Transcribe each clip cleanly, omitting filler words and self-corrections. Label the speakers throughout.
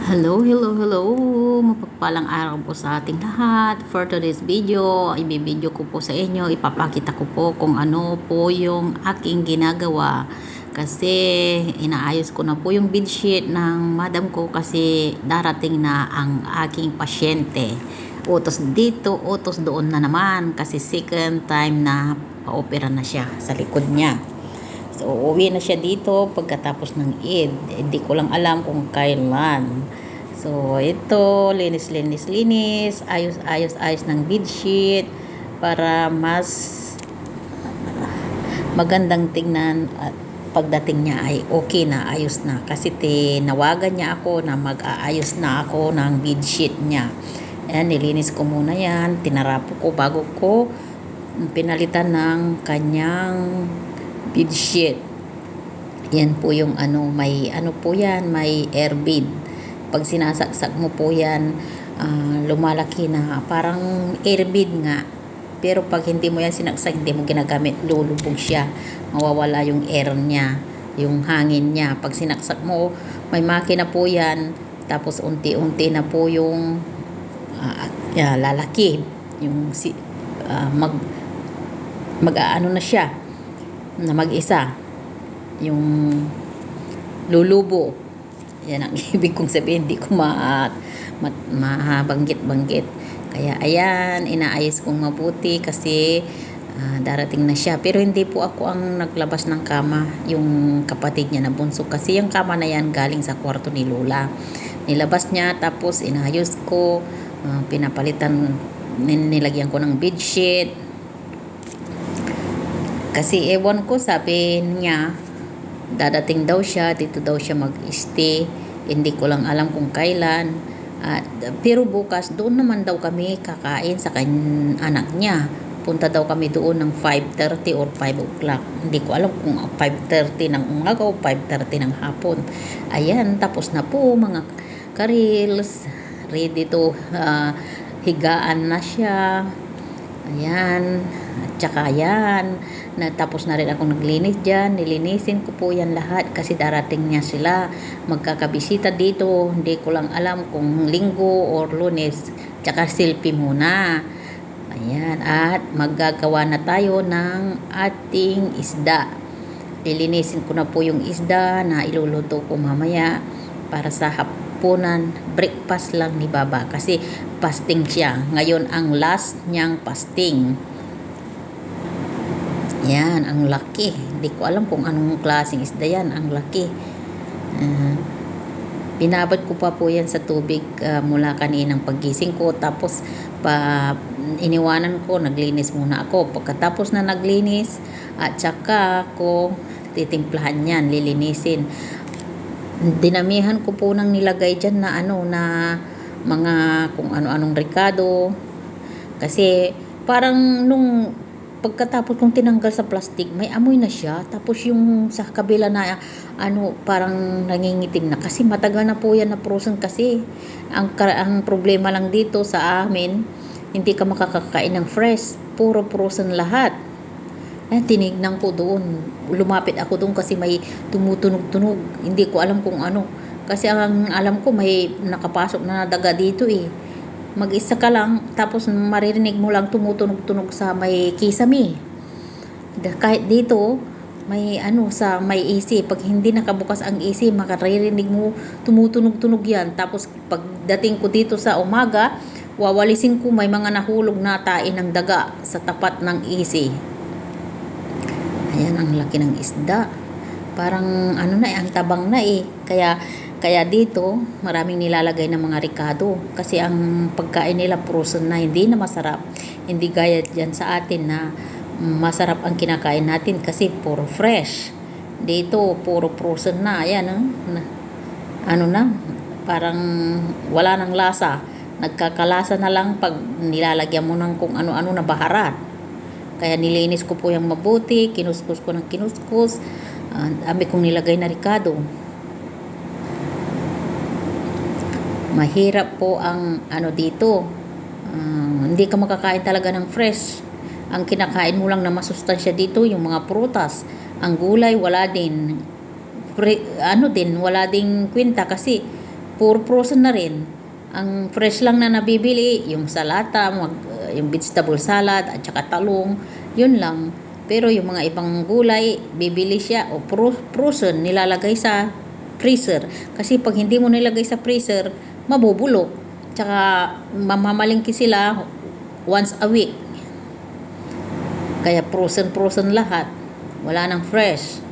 Speaker 1: Hello, hello, hello! Mapagpalang araw po sa ating lahat. For today's video, ibibideo ko po sa inyo, ipapakita ko po kung ano po yung aking ginagawa. Kasi inaayos ko na po yung bedsheet ng madam ko kasi darating na ang aking pasyente. Utos dito, utos doon na naman kasi second time na pa-opera na siya sa likod niya. So, uuwi na siya dito pagkatapos ng Eid. Hindi ko lang alam kung kailan. So, ito, linis, ayos ng bedsheet para mas magandang tingnan at pagdating niya ay okay na, ayos na. Kasi tinawagan niya ako na mag-aayos na ako ng bedsheet niya. Ayan, nilinis ko muna yan. Tinarapo ko bago ko pinalitan ng kanyang bedsheet. Yan po yung may po yan, may air bead. Pag sinasaksak mo po yan, lumalaki na parang air bead nga. Pero pag hindi mo yan sinaksak, hindi mo ginagamit, lulubog siya. Mawawala yung air niya, yung hangin niya. Pag sinaksak mo, may makina po yan. Tapos unti-unti na po yung lalaki. Yung mag-aano na siya na mag-isa yung lulubo. Yan ang ibig kong sabihin, hindi ko mabanggit-banggit. Kaya ayan, inaayos kong mabuti kasi darating na siya. Pero hindi po ako ang naglabas ng kama, yung kapatid niya na bunso. Kasi yung kama na yan galing sa kwarto ni Lola. Nilabas niya, tapos inayos ko, pinapalitan, nilagyan ko ng bedsheet. Kasi ewan ko, sabi niya, dadating daw siya, dito daw siya mag-stay. Hindi ko lang alam kung kailan. Pero bukas, doon naman daw kami kakain sa anak niya. Punta daw kami doon ng 5:30 or 5 o'clock. Hindi ko alam kung 5:30 ng umaga o 5:30 ng hapon. Ayan, tapos na po mga karils. Ready to higaan na siya. Ayan. At saka yan. Tapos na rin akong naglinis dyan. Nilinisin ko po yan lahat kasi darating niya sila. Magkakabisita dito. Hindi ko lang alam kung linggo or lunes. Tsaka selfie muna. Ayan. At maggagawa na tayo ng ating isda. Lilinisin ko na po yung isda na iluluto ko mamaya para sa hapunan. Breakfast lang ni Baba kasi fasting siya. Ngayon ang last niyang fasting. Yan, ang laki. Hindi ko alam kung anong klaseng isda yan. Ang laki. Binabad ko pa po yan sa tubig mula kaninang paggising ko. Tapos, iniwanan ko, naglinis muna ako. Pagkatapos na naglinis, at saka ko titimplahan yan, lilinisin. Dinamihan ko po nang nilagay dyan na na mga kung ano-anong rekado. Kasi, parang nung pagkatapos kong tinanggal sa plastic, may amoy na siya. Tapos yung sa kabila na parang nangingitim na kasi matagal na po yan na frozen kasi. Ang problema lang dito sa amin, hindi ka makakakain ng fresh. Puro frozen lahat. Tinignan ko doon. Lumapit ako doon kasi may tumutunog-tunog. Hindi ko alam kung ano. Kasi ang alam ko may nakapasok na daga dito eh. Mag-isa ka lang, tapos maririnig mo lang tumutunog-tunog sa may kisame. Kahit dito, may sa may AC. Pag hindi nakabukas ang AC, makaririnig mo tumutunog-tunog yan. Tapos pagdating ko dito sa umaga, wawalisin ko may mga nahulog na tain ng daga sa tapat ng AC. Ayan, ang laki ng isda. Parang ang tabang na eh. Kaya dito, maraming nilalagay ng mga ricado. Kasi ang pagkain nila frozen na, hindi na masarap. Hindi gaya dyan sa atin na masarap ang kinakain natin kasi puro fresh. Dito, puro frozen na. Ayan, parang wala ng lasa. Nagkakalasa na lang pag nilalagyan mo ng kung ano-ano na baharat. Kaya nilinis ko po yung mabuti, kinuskus ko ng kinuskus. Dami kong nilagay na ricado. Mahirap po ang dito. Hindi ka makakain talaga ng fresh. Ang kinakain mo lang na masustansya dito, yung mga prutas. Ang gulay, wala din. Wala ding kwenta kasi puro frozen na rin. Ang fresh lang na nabibili, yung salata, yung vegetable salad, at saka talong, yun lang. Pero yung mga ibang gulay, bibili siya o frozen, nilalagay sa freezer. Kasi pag hindi mo nilagay sa freezer, mabubulok. Tsaka mamamalingki sila once a week. Kaya frozen lahat. Wala nang fresh.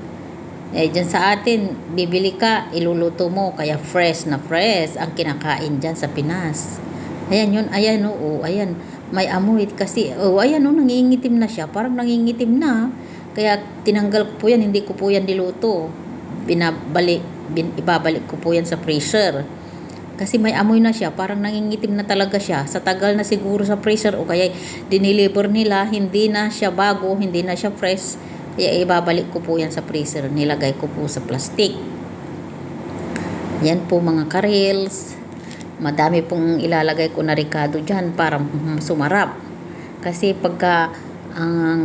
Speaker 1: Dyan sa atin, bibili ka, iluluto mo, kaya fresh na fresh ang kinakain dyan sa Pinas. Ayan yun, ayan oo, ayan. May amoy kasi, ayan nangingitim na siya, parang nangingitim na. Kaya tinanggal ko po yan, hindi ko po yan diluto. Ibabalik ko po yan sa freezer. Kasi may amoy na siya, parang nangingitim na talaga siya. Sa tagal na siguro sa freezer o kaya dineliver nila, hindi na siya bago, hindi na siya fresh. Kaya ibabalik ko po yan sa freezer. Nilagay ko po sa plastic. Yan po mga karels. Madami pong ilalagay ko na ricado dyan para sumarap. Kasi ang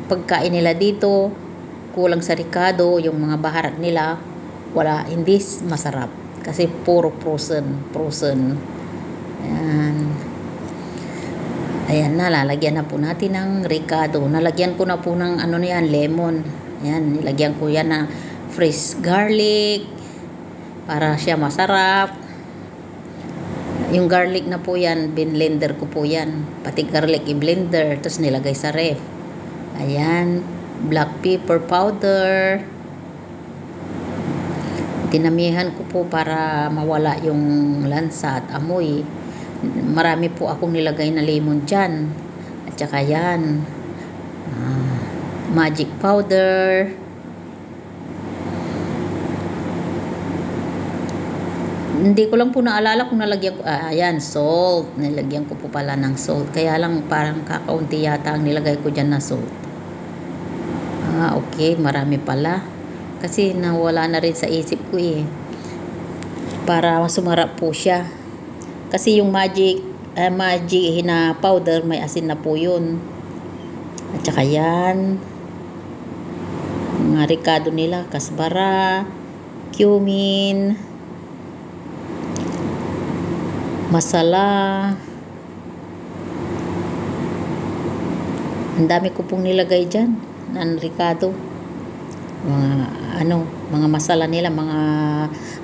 Speaker 1: pagkain nila dito, kulang sa ricado, yung mga baharat nila, hindi masarap. Kasi puro frozen. Ayan. Ayan na, lalagyan na po natin ng ricado. Nalagyan ko na po ng lemon. Ayan, nilagyan ko yan ng fresh garlic para siya masarap. Yung garlic na po yan, binlender ko po yan. Pati garlic i-blender, tapos nilagay sa ref. Ayan, black pepper powder. Dinamihan ko po para mawala yung lansa at amoy. Marami po akong nilagay na lemon dyan. At saka yan. Magic powder. Hindi ko lang po naalala kung nalagyan ko. Ayan, salt. Nilagyan ko po pala ng salt. Kaya lang parang kakaunti yata ang nilagay ko dyan na salt. Okay. Marami pala. Kasi nawala na rin sa isip ko eh. Para sumarap po siya. Kasi yung magic na powder, may asin na po yun. At saka yan. Mga ricado nila, kasbara, cumin, masala. Ang dami ko pong nilagay dyan ng ricado. Mga masala nila, mga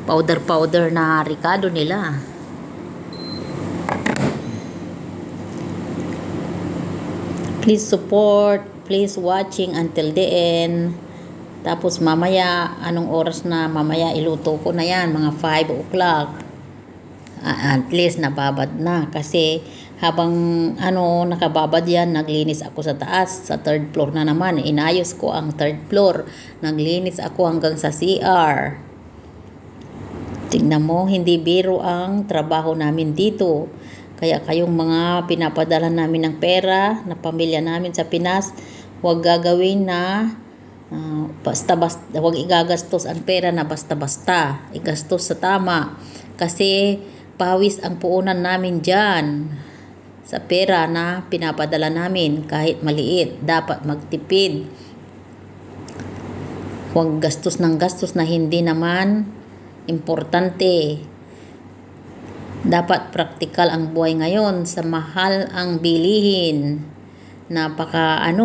Speaker 1: powder na ricado nila. Please support, please watching until the end. Tapos mamaya, anong oras na mamaya iluto ko na yan, mga 5 o'clock. At least nababad na kasi habang nakababad yan, naglinis ako sa taas, sa 3rd floor na naman. Inayos ko ang 3rd floor. Naglinis ako hanggang sa CR. Tingnan mo, hindi biro ang trabaho namin dito. Kaya kayong mga pinapadala namin ng pera na pamilya namin sa Pinas, huwag gagawin na basta-basta, huwag igagastos ang pera na basta-basta. Igastos sa tama. Kasi pawis ang puunan namin dyan sa pera na pinapadala namin kahit maliit. Dapat magtipid. Huwag gastos ng gastos na hindi naman importante. Dapat praktikal ang buhay ngayon sa mahal ang bilihin. Napakamahal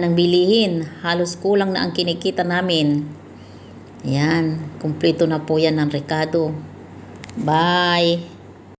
Speaker 1: ng bilihin. Halos kulang na ang kinikita namin. Ayan, kumpleto na po yan ng ricado. Bye!